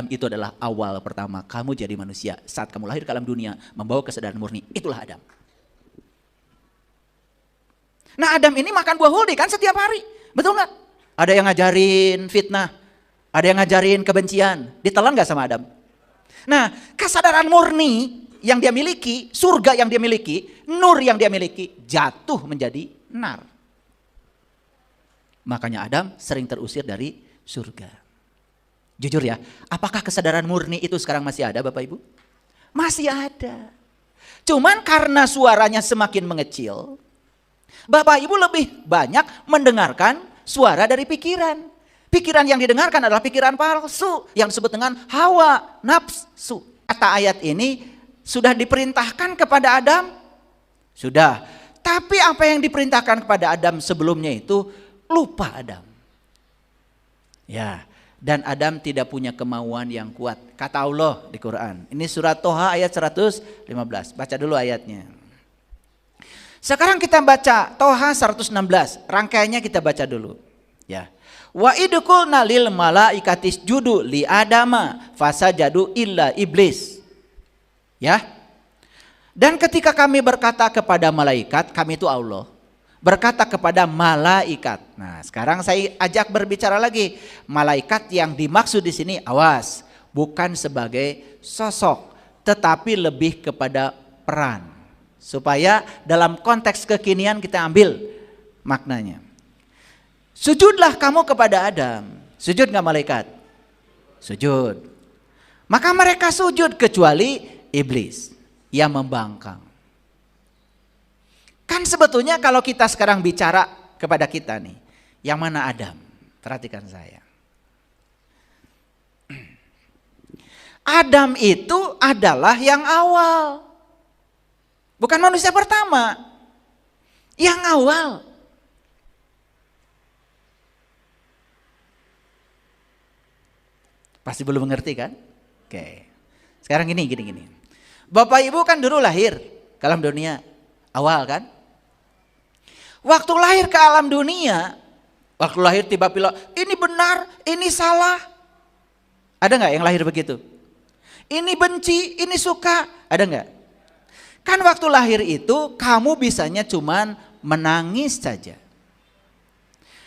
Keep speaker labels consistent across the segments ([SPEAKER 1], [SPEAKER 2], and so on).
[SPEAKER 1] Adam itu adalah awal pertama kamu jadi manusia. Saat kamu lahir ke alam dunia, membawa kesadaran murni, itulah Adam. Nah Adam ini makan buah huldi kan setiap hari, betul nggak? Ada yang ngajarin fitnah, ada yang ngajarin kebencian, ditelan nggak sama Adam? Nah kesadaran murni yang dia miliki, surga yang dia miliki, nur yang dia miliki, jatuh menjadi nar. Makanya Adam sering terusir dari surga. Jujur ya, apakah kesadaran murni itu sekarang masih ada Bapak Ibu? Masih ada. Cuman karena suaranya semakin mengecil, Bapak Ibu lebih banyak mendengarkan suara dari pikiran. Pikiran yang didengarkan adalah pikiran palsu yang disebut dengan hawa nafsu. Kata ayat ini sudah diperintahkan kepada Adam? Sudah. Tapi apa yang diperintahkan kepada Adam sebelumnya itu lupa Adam. Ya, dan Adam tidak punya kemauan yang kuat. Kata Allah di Quran. Ini surat Toha ayat 115. Baca dulu ayatnya. Sekarang kita baca Toha 116. Rangkaiannya kita baca dulu. Ya. Wa idqulna lil malaikatis judu li adama fasajadu illa iblis. Ya. Dan ketika kami berkata kepada malaikat, kami itu Allah, berkata kepada malaikat. Nah, sekarang saya ajak berbicara lagi. Malaikat yang dimaksud di sini, awas, bukan sebagai sosok, tetapi lebih kepada peran. Supaya dalam konteks kekinian kita ambil maknanya. Sujudlah kamu kepada Adam. Sujud gak malaikat? Sujud. Maka mereka sujud kecuali iblis yang membangkang. Kan sebetulnya kalau kita sekarang bicara kepada kita nih, yang mana Adam? Perhatikan saya. Adam itu adalah yang awal. Bukan manusia pertama. Yang awal. Pasti belum mengerti kan? Oke. Sekarang gini. Bapak Ibu kan dulu lahir ke alam dunia awal kan? Waktu lahir ke alam dunia, waktu lahir tiba-tiba ini benar, ini salah. Ada nggak yang lahir begitu? Ini benci, ini suka, ada nggak? Kan waktu lahir itu kamu bisanya cuman menangis saja.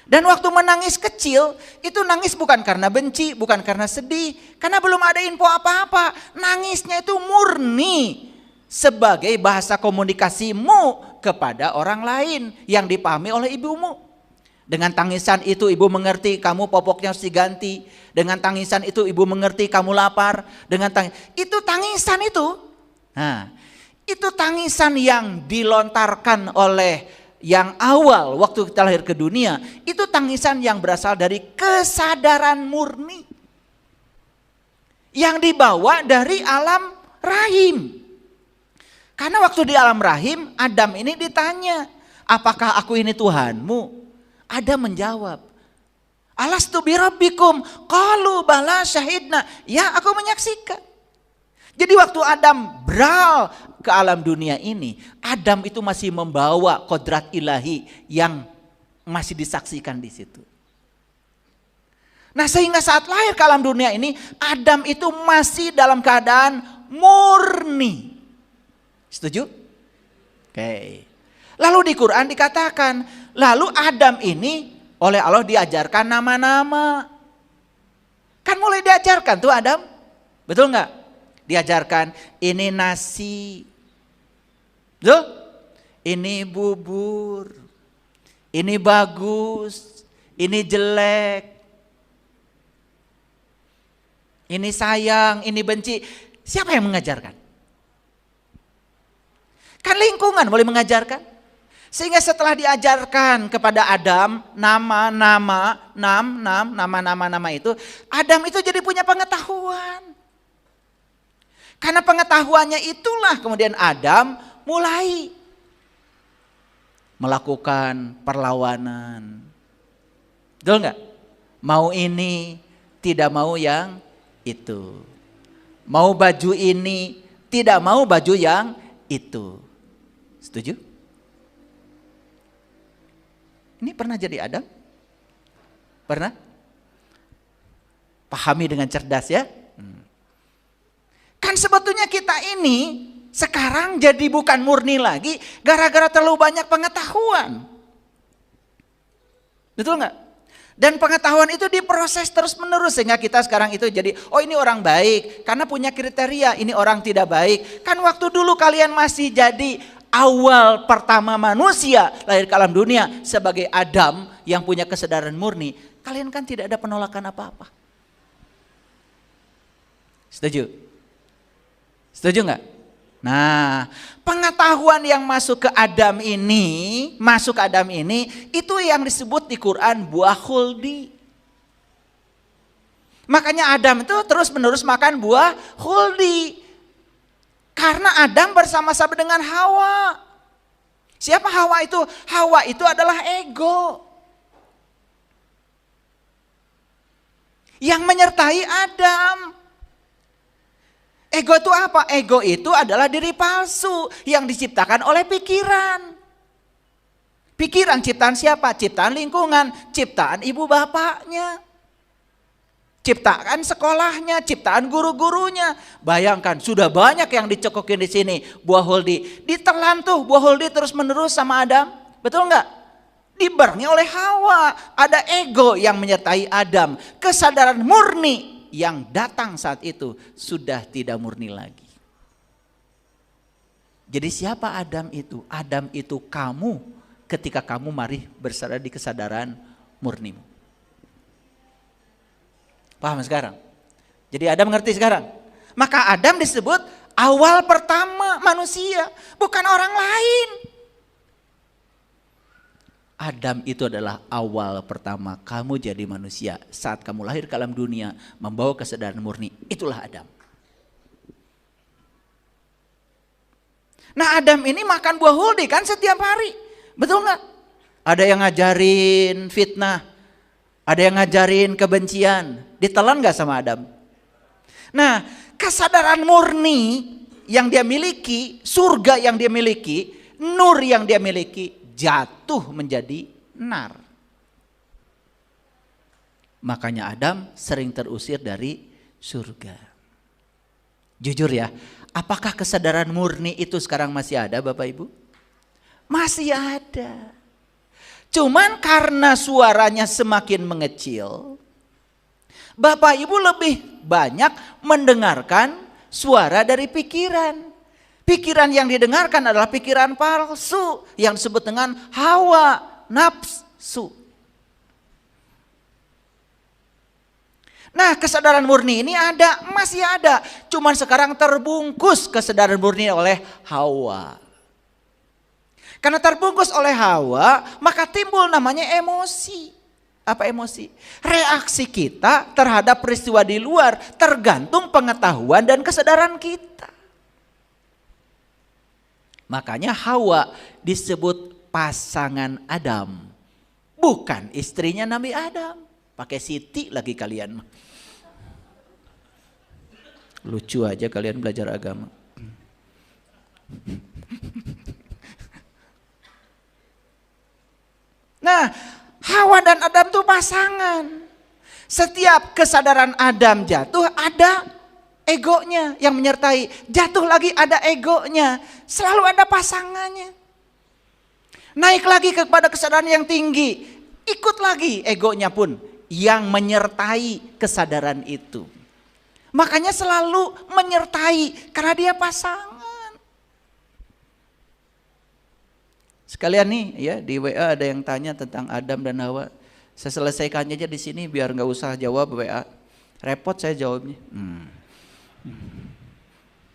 [SPEAKER 1] Dan waktu menangis kecil, itu nangis bukan karena benci, bukan karena sedih. Karena belum ada info apa-apa. Nangisnya itu murni sebagai bahasa komunikasimu kepada orang lain yang dipahami oleh ibumu. Dengan tangisan itu ibu mengerti kamu popoknya harus diganti. Dengan tangisan itu ibu mengerti kamu lapar. Itu tangisan itu. Nah, itu tangisan yang dilontarkan oleh yang awal waktu kita lahir ke dunia, itu tangisan yang berasal dari kesadaran murni yang dibawa dari alam rahim. Karena waktu di alam rahim Adam ini ditanya, apakah aku ini Tuhanmu? Adam menjawab, alastu birabbikum? Qalu bala syahidna. Ya, aku menyaksikan. Jadi waktu Adam beral ke alam dunia ini, Adam itu masih membawa kodrat ilahi yang masih disaksikan di situ. Nah, sehingga saat lahir ke alam dunia ini, Adam itu masih dalam keadaan murni. Setuju? Oke. Lalu di Quran dikatakan, lalu Adam ini oleh Allah diajarkan nama-nama. Kan mulai diajarkan tuh Adam, betul nggak? Diajarkan ini nasi, tuh, ini bubur, ini bagus, ini jelek, ini sayang, ini benci. Siapa yang mengajarkan? Kan lingkungan boleh mengajarkan. Sehingga setelah diajarkan kepada Adam nama-nama itu, Adam itu jadi punya pengetahuan. Karena pengetahuannya itulah kemudian Adam mulai melakukan perlawanan. Betul nggak? Mau ini, tidak mau yang itu. Mau baju ini, tidak mau baju yang itu. Setuju? Ini pernah jadi Adam? Pernah? Pahami dengan cerdas ya. Kan sebetulnya kita ini sekarang jadi bukan murni lagi gara-gara terlalu banyak pengetahuan. Betul nggak? Dan pengetahuan itu diproses terus menerus sehingga kita sekarang itu jadi, oh ini orang baik karena punya kriteria, ini orang tidak baik. Kan waktu dulu kalian masih jadi awal pertama manusia lahir ke alam dunia sebagai Adam yang punya kesadaran murni, kalian kan tidak ada penolakan apa-apa. Setuju? Setuju nggak? Nah, pengetahuan yang masuk ke Adam ini, itu yang disebut di Quran buah khuldi. Makanya Adam itu terus menerus makan buah khuldi. Karena Adam bersama-sama dengan Hawa. Siapa Hawa itu? Hawa itu adalah ego. Yang menyertai Adam. Ego itu apa? Ego itu adalah diri palsu yang diciptakan oleh pikiran. Pikiran ciptaan siapa? Ciptaan lingkungan, ciptaan ibu bapaknya. Ciptaan sekolahnya, ciptaan guru-gurunya. Bayangkan sudah banyak yang dicokokin di sini buah holdi. Ditelan tuh buah holdi terus menerus sama Adam. Betul nggak? Dibarengi oleh Hawa. Ada ego yang menyertai Adam. Kesadaran murni yang datang saat itu sudah tidak murni lagi. Jadi siapa Adam itu? Adam itu kamu ketika kamu mari bersandar di kesadaran murnimu. Paham sekarang? Jadi Adam ngerti sekarang? Maka Adam disebut awal pertama manusia, bukan orang lain. Adam itu adalah awal pertama kamu jadi manusia. Saat kamu lahir ke alam dunia membawa kesadaran murni, itulah Adam. Nah Adam ini makan buah huldi kan setiap hari. Betul nggak? Ada yang ngajarin fitnah. Ada yang ngajarin kebencian. Ditelan nggak sama Adam? Nah kesadaran murni yang dia miliki, surga yang dia miliki, nur yang dia miliki, jatuh menjadi nar. Makanya Adam sering terusir dari surga. Jujur ya, apakah kesadaran murni itu sekarang masih ada Bapak Ibu? Masih ada. Cuman karena suaranya semakin mengecil, Bapak Ibu lebih banyak mendengarkan suara dari pikiran. Pikiran yang didengarkan adalah pikiran palsu yang disebut dengan hawa nafsu. Nah kesadaran murni ini ada, masih ada. Cuman sekarang terbungkus kesadaran murni oleh hawa. Karena terbungkus oleh hawa maka timbul namanya emosi. Apa emosi? Reaksi kita terhadap peristiwa di luar tergantung pengetahuan dan kesadaran kita. Makanya Hawa disebut pasangan Adam. Bukan istrinya Nabi Adam. Pakai Siti lagi kalian. Lucu aja kalian belajar agama. Nah Hawa dan Adam tuh pasangan. Setiap kesadaran Adam jatuh ada egonya yang menyertai, jatuh lagi ada egonya, selalu ada pasangannya. Naik lagi kepada kesadaran yang tinggi, ikut lagi egonya pun yang menyertai kesadaran itu. Makanya selalu menyertai karena dia pasangan. Sekalian nih ya di WA ada yang tanya tentang Adam dan Hawa. Saya selesaikannya aja di sini biar nggak usah jawab WA. Repot saya jawabnya.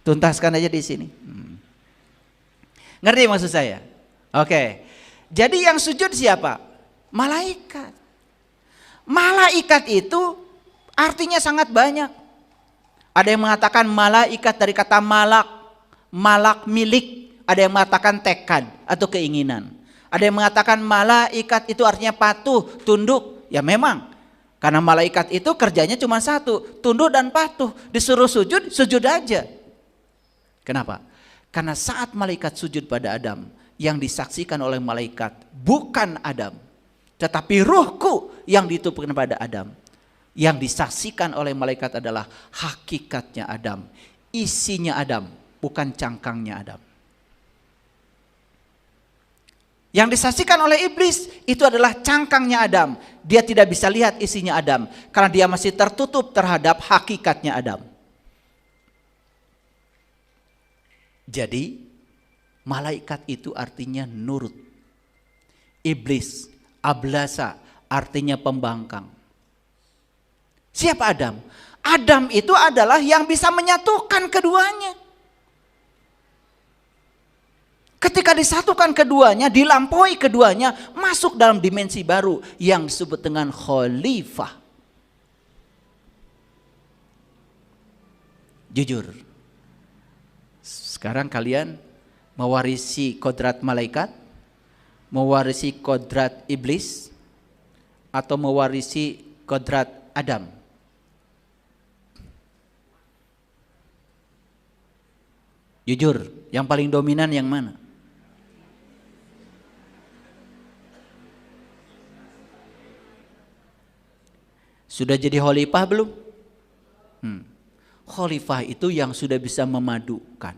[SPEAKER 1] Tuntaskan aja di sini. Ngerti maksud saya? Oke. Jadi yang sujud siapa? Malaikat. Malaikat itu artinya sangat banyak. Ada yang mengatakan malaikat dari kata malak, malak milik. Ada yang mengatakan tekad atau keinginan. Ada yang mengatakan malaikat itu artinya patuh, tunduk. Ya memang. Karena malaikat itu kerjanya cuma satu, tunduk dan patuh. Disuruh sujud, sujud aja. Kenapa? Karena saat malaikat sujud pada Adam, yang disaksikan oleh malaikat bukan Adam, tetapi ruhku yang ditiupkan pada Adam. Yang disaksikan oleh malaikat adalah hakikatnya Adam. isinya Adam, bukan cangkangnya Adam. Yang disaksikan oleh iblis itu adalah cangkangnya Adam. Dia tidak bisa lihat isinya Adam karena dia masih tertutup terhadap hakikatnya Adam. Jadi malaikat itu artinya nurut. Iblis, ablasa artinya pembangkang. Siapa Adam? Adam itu adalah yang bisa menyatukan keduanya. Ketika disatukan keduanya, dilampaui keduanya, masuk dalam dimensi baru yang disebut dengan khalifah. Jujur, sekarang kalian mewarisi kodrat malaikat, mewarisi kodrat iblis, atau mewarisi kodrat Adam? Jujur, yang paling dominan yang mana? Sudah jadi khalifah belum? Khalifah itu yang sudah bisa memadukan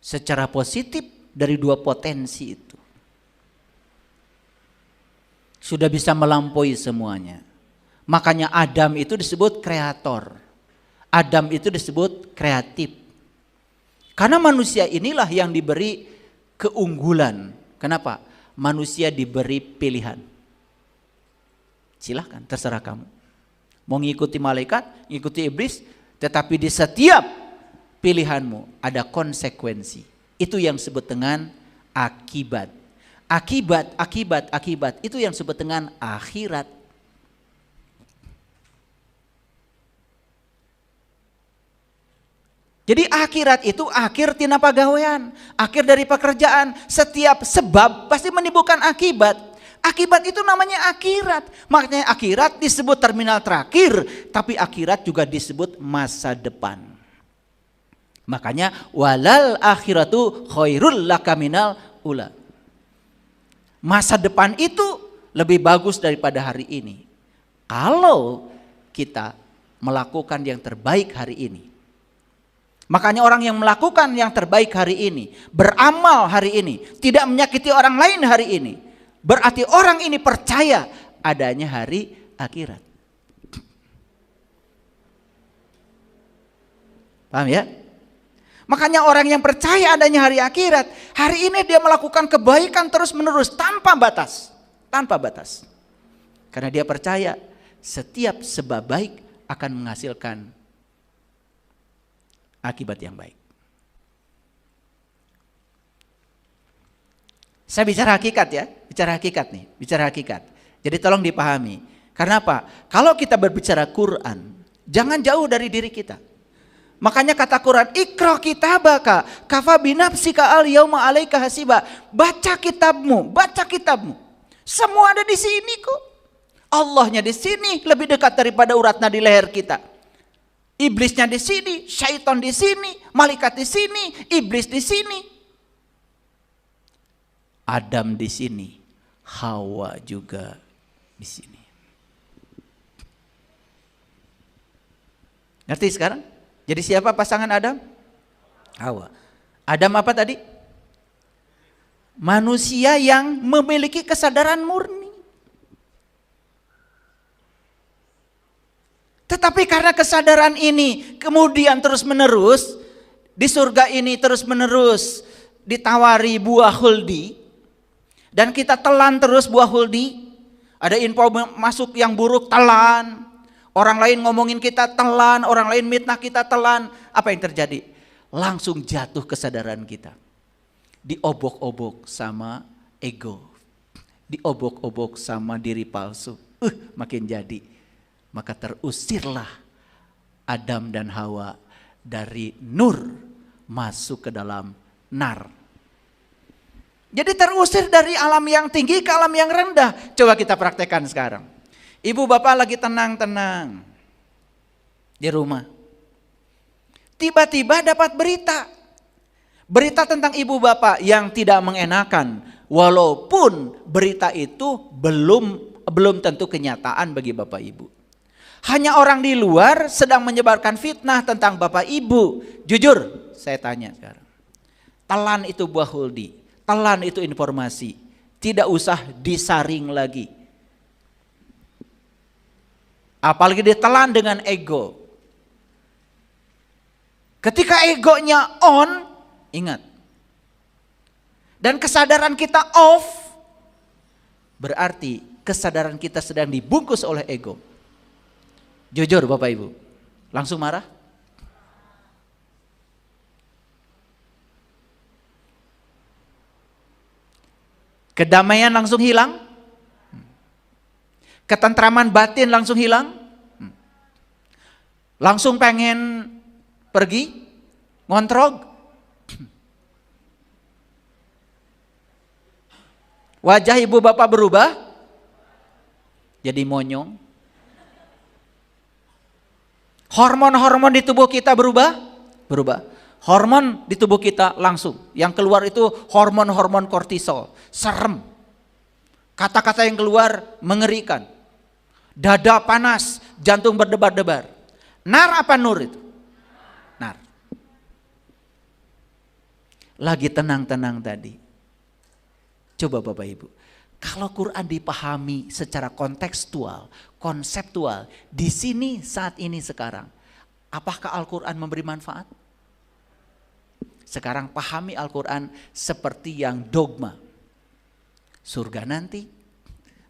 [SPEAKER 1] secara positif dari dua potensi itu. Sudah bisa melampaui semuanya. Makanya Adam itu disebut kreator. Adam itu disebut kreatif. Karena manusia inilah yang diberi keunggulan. Kenapa? Manusia diberi pilihan. Silahkan, terserah kamu. Mau ngikuti malaikat, ngikuti iblis, tetapi di setiap pilihanmu ada konsekuensi. Itu yang disebut dengan akibat. Akibat. Itu yang disebut dengan akhirat. Jadi akhirat itu akhir tina pagawean, akhir dari pekerjaan. Setiap sebab pasti menimbulkan akibat. Akibat itu namanya akhirat. Makanya akhirat disebut terminal terakhir, tapi akhirat juga disebut masa depan. Makanya walal akhiratu khairul laka minal ula. Masa depan itu lebih bagus daripada hari ini. Kalau kita melakukan yang terbaik hari ini. Makanya orang yang melakukan yang terbaik hari ini, beramal hari ini, tidak menyakiti orang lain hari ini, berarti orang ini percaya adanya hari akhirat. Paham ya? Makanya orang yang percaya adanya hari akhirat, hari ini dia melakukan kebaikan terus menerus tanpa batas. Tanpa batas. Karena dia percaya setiap sebab baik akan menghasilkan akibat yang baik. Saya bicara hakikat ya, bicara hakikat nih, bicara hakikat. Jadi tolong dipahami. Karena apa? Kalau kita berbicara Quran, jangan jauh dari diri kita. Makanya kata Quran, Iqra kitabaka kafa binafsika al yauma alaika hasiba. Baca kitabmu, baca kitabmu. Semua ada di sini kok. Allahnya di sini lebih dekat daripada urat nadi leher kita. Iblisnya di sini, syaitan di sini, malaikat di sini, iblis di sini. Adam di sini, Hawa juga di sini. Ngerti sekarang? Jadi siapa pasangan Adam? Hawa. Adam apa tadi? Manusia yang memiliki kesadaran murni. Tetapi karena kesadaran ini kemudian terus menerus, di surga ini terus menerus ditawari buah huldi, dan kita telan terus buah huldi. Ada info masuk yang buruk, telan. Orang lain ngomongin kita, telan. Orang lain mitnah kita, telan. Apa yang terjadi? Langsung jatuh kesadaran kita. Diobok-obok sama ego. Diobok-obok sama diri palsu. Makin jadi. Maka terusirlah Adam dan Hawa dari nur masuk ke dalam nar. Jadi terusir dari alam yang tinggi ke alam yang rendah. Coba kita praktekkan sekarang. Ibu bapak lagi tenang-tenang di rumah. Tiba-tiba dapat berita. Berita tentang ibu bapak yang tidak mengenakan. Walaupun berita itu belum tentu kenyataan bagi bapak ibu. Hanya orang di luar sedang menyebarkan fitnah tentang Bapak Ibu. Jujur, saya tanya sekarang. Telan itu buah huldi, telan itu informasi. Tidak usah disaring lagi. Apalagi ditelan dengan ego. Ketika egonya on, ingat. Dan kesadaran kita off, berarti kesadaran kita sedang dibungkus oleh ego. Jujur Bapak Ibu, langsung marah? Kedamaian langsung hilang? Ketentraman batin langsung hilang? Langsung pengen pergi? Ngontrog? Wajah ibu bapak berubah? Jadi monyong? Hormon-hormon di tubuh kita berubah? Berubah. Hormon di tubuh kita langsung. Yang keluar itu hormon-hormon kortisol. Serem. Kata-kata yang keluar mengerikan. Dada panas, jantung berdebar-debar. Nar apa nur itu? Nar. Lagi tenang-tenang tadi. Coba Bapak Ibu. Kalau Quran dipahami secara kontekstual, konseptual, di sini, saat ini, sekarang, apakah Al-Quran memberi manfaat? Sekarang pahami Al-Quran seperti yang dogma. Surga nanti,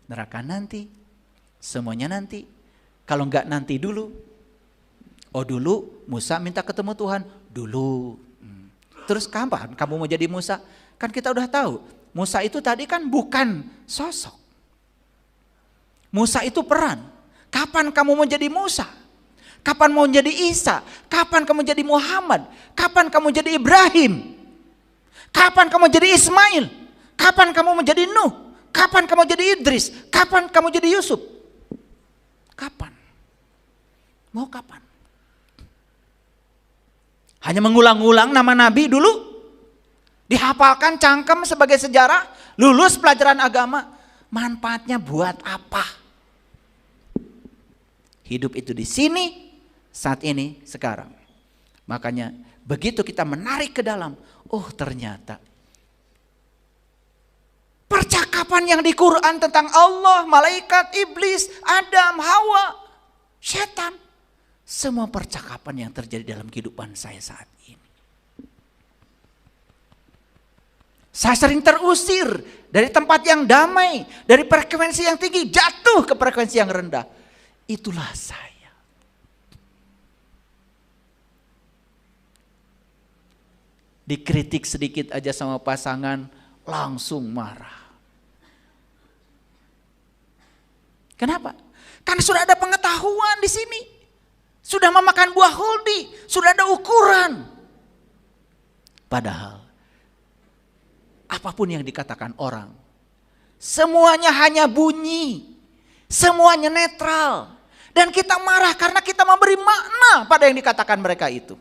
[SPEAKER 1] neraka nanti, semuanya nanti. Kalau enggak nanti dulu. Oh dulu Musa minta ketemu Tuhan, dulu. Terus kapan kamu mau jadi Musa? Kan kita udah tahu. Musa itu tadi kan bukan sosok. Musa itu peran. Kapan kamu mau jadi Musa? Kapan mau jadi Isa? Kapan kamu jadi Muhammad? Kapan kamu jadi Ibrahim? Kapan kamu jadi Ismail? Kapan kamu menjadi Nuh? Kapan kamu jadi Idris? Kapan kamu jadi Yusuf? Kapan? Mau kapan? Hanya mengulang-ulang nama Nabi dulu? Dihafalkan cangkem sebagai sejarah, lulus pelajaran agama, manfaatnya buat apa? Hidup itu di sini, saat ini, sekarang. Makanya begitu kita menarik ke dalam, oh ternyata percakapan yang di Quran tentang Allah, malaikat, iblis, Adam, Hawa, setan, semua percakapan yang terjadi dalam kehidupan saya saat ini. Saya sering terusir dari tempat yang damai, dari frekuensi yang tinggi, jatuh ke frekuensi yang rendah. Itulah saya. Dikritik sedikit aja sama pasangan, langsung marah. Kenapa? Karena sudah ada pengetahuan di sini. Sudah memakan buah huldi, sudah ada ukuran. Padahal apapun yang dikatakan orang, semuanya hanya bunyi, semuanya netral. Dan kita marah karena kita memberi makna pada yang dikatakan mereka itu.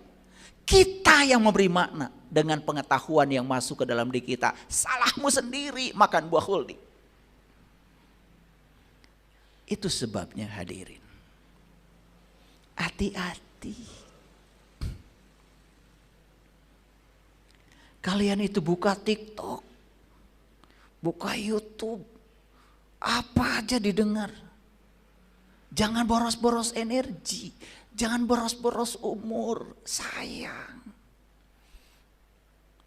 [SPEAKER 1] Kita yang memberi makna dengan pengetahuan yang masuk ke dalam diri kita. Salahmu sendiri makan buah huldi. Itu sebabnya hadirin. Hati-hati. Kalian itu buka TikTok, buka YouTube, apa aja didengar. Jangan boros-boros energi, jangan boros-boros umur, sayang.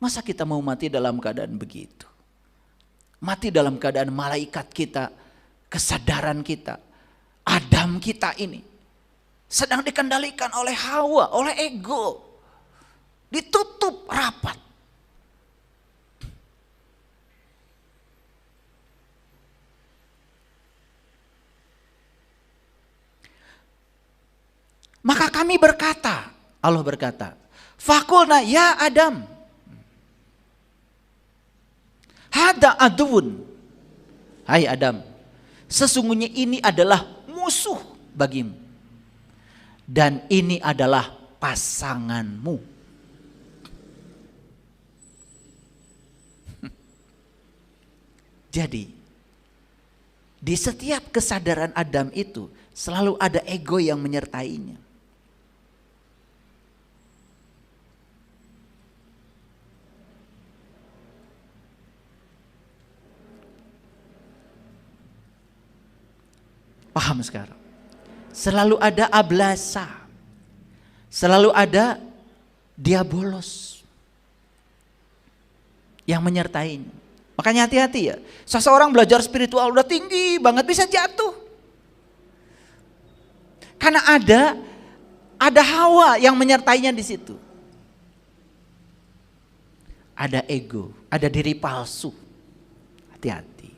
[SPEAKER 1] Masa kita mau mati dalam keadaan begitu? Mati dalam keadaan malaikat kita, kesadaran kita, Adam kita ini sedang dikendalikan oleh Hawa, oleh ego. Ditutup rapat. Maka kami berkata, Allah berkata, Fakulna ya Adam, hada aduun. Hai Adam, sesungguhnya ini adalah musuh bagimu. Dan ini adalah pasanganmu. Jadi, Di setiap kesadaran Adam itu selalu ada ego yang menyertainya. Paham sekarang? Selalu ada ablasa. Selalu ada diabolos yang menyertainya. Makanya hati-hati ya. Seseorang belajar spiritual udah tinggi banget bisa jatuh. Karena ada hawa yang menyertainya di situ. Ada ego, ada diri palsu. Hati-hati.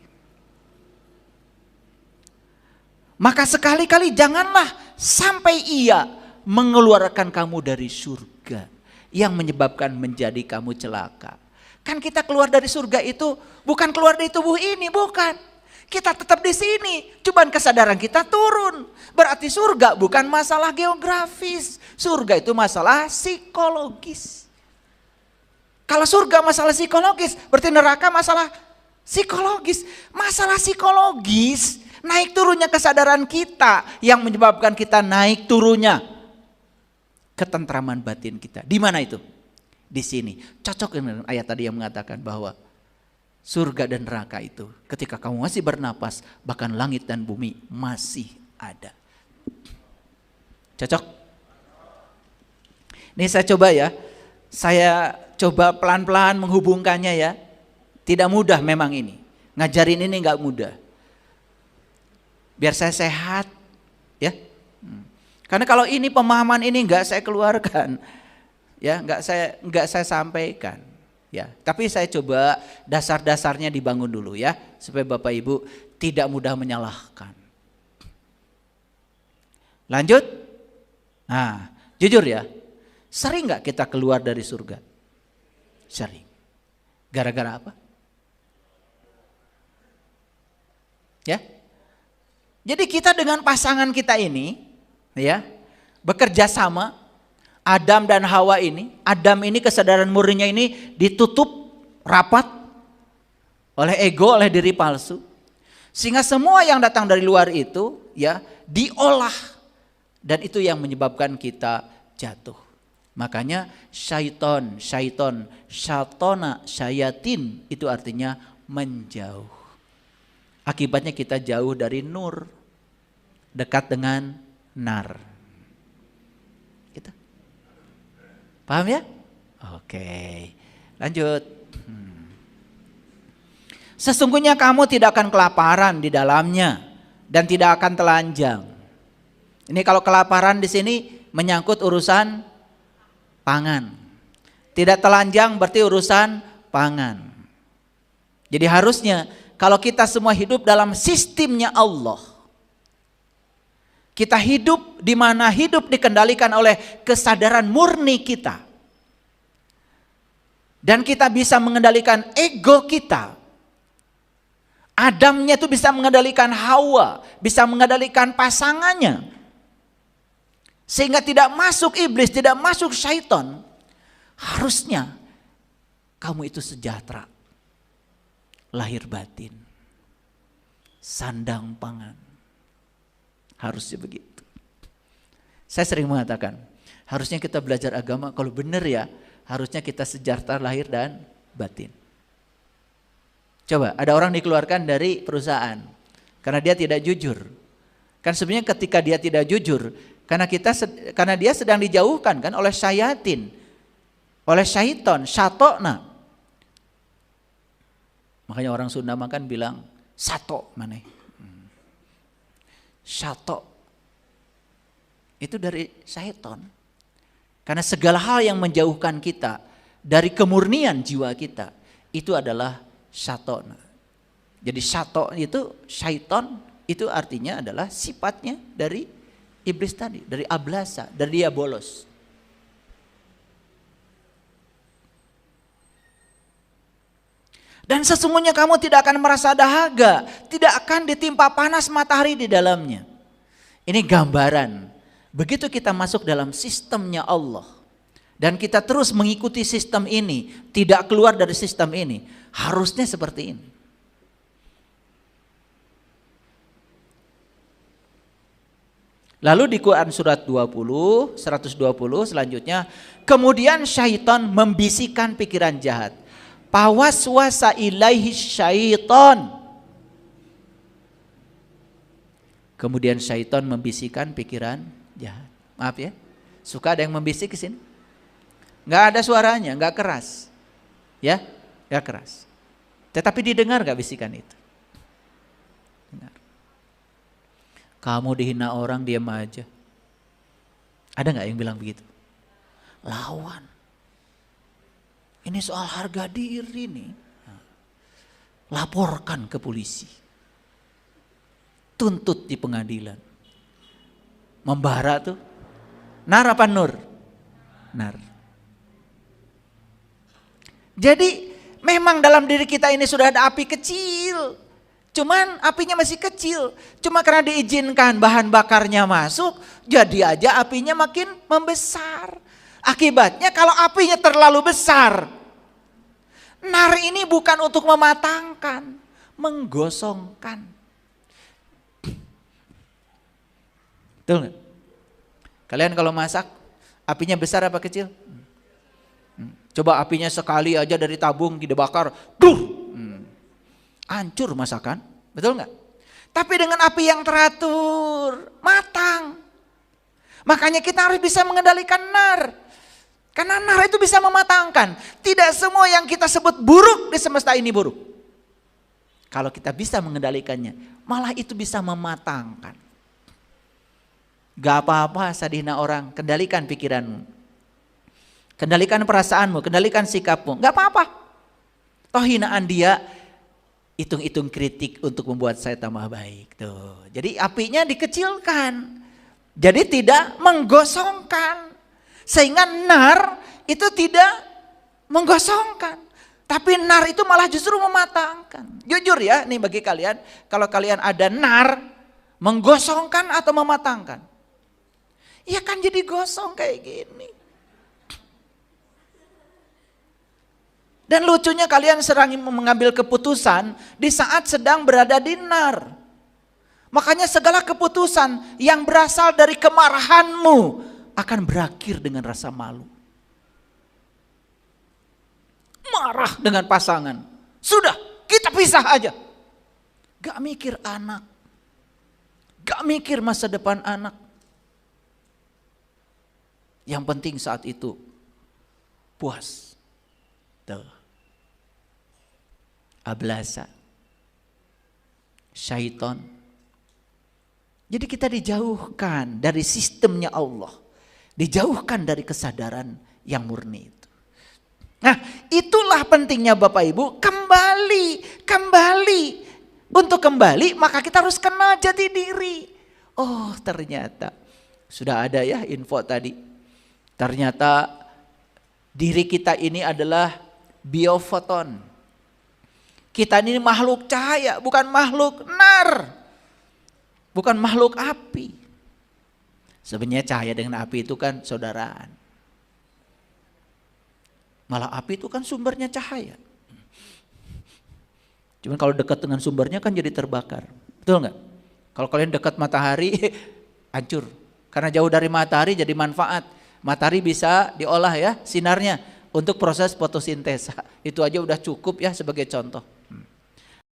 [SPEAKER 1] Maka sekali-kali janganlah sampai ia mengeluarkan kamu dari surga yang menyebabkan menjadi kamu celaka. Kan kita keluar dari surga itu bukan keluar dari tubuh ini, bukan. Kita tetap di sini, cuman kesadaran kita turun. Berarti surga bukan masalah geografis, surga itu masalah psikologis. Kalau surga masalah psikologis, berarti neraka masalah psikologis. Masalah psikologis, naik turunnya kesadaran kita yang menyebabkan kita naik turunnya ketentraman batin kita. Di mana itu? Di sini. Cocok dengan ayat tadi yang mengatakan bahwa surga dan neraka itu ketika kamu masih bernapas, bahkan langit dan bumi masih ada. Cocok? Ini saya coba ya. Saya coba pelan-pelan menghubungkannya ya. Tidak mudah memang ini. Ngajarin ini gak mudah. Biar saya sehat ya. Karena kalau ini pemahaman ini gak saya keluarkan. Ya, nggak saya sampaikan, ya. Tapi saya coba dasar-dasarnya dibangun dulu ya, supaya Bapak Ibu tidak mudah menyalahkan. Lanjut. Nah, jujur ya, sering nggak kita keluar dari surga? Sering. Gara-gara apa? Ya. Jadi kita dengan pasangan kita ini, ya, bekerja sama. Adam dan Hawa ini, Adam ini kesadaran murninya ini ditutup rapat oleh ego, oleh diri palsu. Sehingga semua yang datang dari luar itu ya diolah dan itu yang menyebabkan kita jatuh. Makanya syaiton, syatona, syayatin itu artinya menjauh. Akibatnya kita jauh dari nur, dekat dengan nar. Paham ya? Oke, lanjut. Sesungguhnya kamu tidak akan kelaparan di dalamnya dan tidak akan telanjang. Ini kalau kelaparan di sini menyangkut urusan pangan. Tidak telanjang berarti urusan pangan. Jadi harusnya kalau kita semua hidup dalam sistemnya Allah, kita hidup di mana hidup dikendalikan oleh kesadaran murni kita. Dan kita bisa mengendalikan ego kita. Adamnya itu bisa mengendalikan Hawa, bisa mengendalikan pasangannya. Sehingga tidak masuk iblis, tidak masuk syaitan. Harusnya kamu itu sejahtera. Lahir batin. Sandang pangan. Harusnya begitu. Saya sering mengatakan, harusnya kita belajar agama kalau benar ya, harusnya kita sejahtera lahir dan batin. Coba, ada orang dikeluarkan dari perusahaan karena dia tidak jujur. Kan sebenarnya ketika dia tidak jujur, karena dia sedang dijauhkan kan oleh syayatin, oleh syaiton, syatona. Makanya orang Sunda makan bilang sato mana? Syato itu dari syaiton. Karena segala hal yang menjauhkan kita dari kemurnian jiwa kita itu adalah syaiton. Jadi syato itu syaiton itu artinya adalah sifatnya dari iblis tadi, dari ablasa, dari diabolos. Dan sesungguhnya kamu tidak akan merasa dahaga, tidak akan ditimpa panas matahari di dalamnya. Ini gambaran. Begitu kita masuk dalam sistemnya Allah dan kita terus mengikuti sistem ini, tidak keluar dari sistem ini, harusnya seperti ini. Lalu di Quran surat 120 selanjutnya, kemudian syaitan membisikkan pikiran jahat. Pawaswasa ilaihi syaitan. Kemudian syaitan membisikkan pikiran jahat. Maaf ya, suka ada yang membisik ke sini. Nggak ada suaranya, nggak keras. Ya, nggak keras. Tetapi didengar nggak bisikan itu? Dengar. Kamu dihina orang, diam aja. Ada nggak yang bilang begitu? Lawan. Ini soal harga diri nih. Laporkan ke polisi. Tuntut di pengadilan. Membara tuh. Nar apa nur? Nar. Jadi memang dalam diri kita ini sudah ada api kecil. Cuman apinya masih kecil. Cuma karena diizinkan bahan bakarnya masuk, jadi aja apinya makin membesar. Akibatnya kalau apinya terlalu besar, nar ini bukan untuk mematangkan, menggosongkan. Betul nggak? Kalian kalau masak, apinya besar apa kecil? Coba apinya sekali aja dari tabung dibakar, hancur masakan, betul nggak? Tapi dengan api yang teratur, matang. Makanya kita harus bisa mengendalikan nar. Karena nar itu bisa mematangkan. Tidak semua yang kita sebut buruk di semesta ini buruk. Kalau kita bisa mengendalikannya, malah itu bisa mematangkan. Gak apa-apa sadihna orang, kendalikan pikiranmu. Kendalikan perasaanmu, kendalikan sikapmu. Gak apa-apa. Toh hinaan dia, hitung-hitung kritik untuk membuat saya tambah baik. Tuh. Jadi apinya dikecilkan. Jadi tidak menggosongkan. Sehingga nar itu tidak menggosongkan. Tapi nar itu malah justru mematangkan. Jujur ya, nih bagi kalian, kalau kalian ada nar, menggosongkan atau mematangkan? Ya kan jadi gosong kayak gini. Dan lucunya kalian sering mengambil keputusan di saat sedang berada di nar. Makanya segala keputusan yang berasal dari kemarahanmu akan berakhir dengan rasa malu. Marah dengan pasangan. Sudah, kita pisah aja. Gak mikir anak. Gak mikir masa depan anak. Yang penting saat itu puas. Tuh. Ablasa. Syaitan. Jadi kita dijauhkan dari sistemnya Allah. Dijauhkan dari kesadaran yang murni itu. Nah, itulah pentingnya Bapak Ibu, kembali. Untuk kembali maka kita harus kenal jati diri. Oh, ternyata sudah ada ya info tadi. Ternyata diri kita ini adalah biofoton. Kita ini makhluk cahaya, bukan makhluk nar. Bukan makhluk api. Sebenarnya cahaya dengan api itu kan saudaraan. Malah api itu kan sumbernya cahaya. Cuman kalau dekat dengan sumbernya kan jadi terbakar. Betul nggak? Kalau kalian dekat matahari, hancur. Karena jauh dari matahari jadi manfaat. Matahari bisa diolah ya sinarnya untuk proses fotosintesa. Itu aja udah cukup ya sebagai contoh.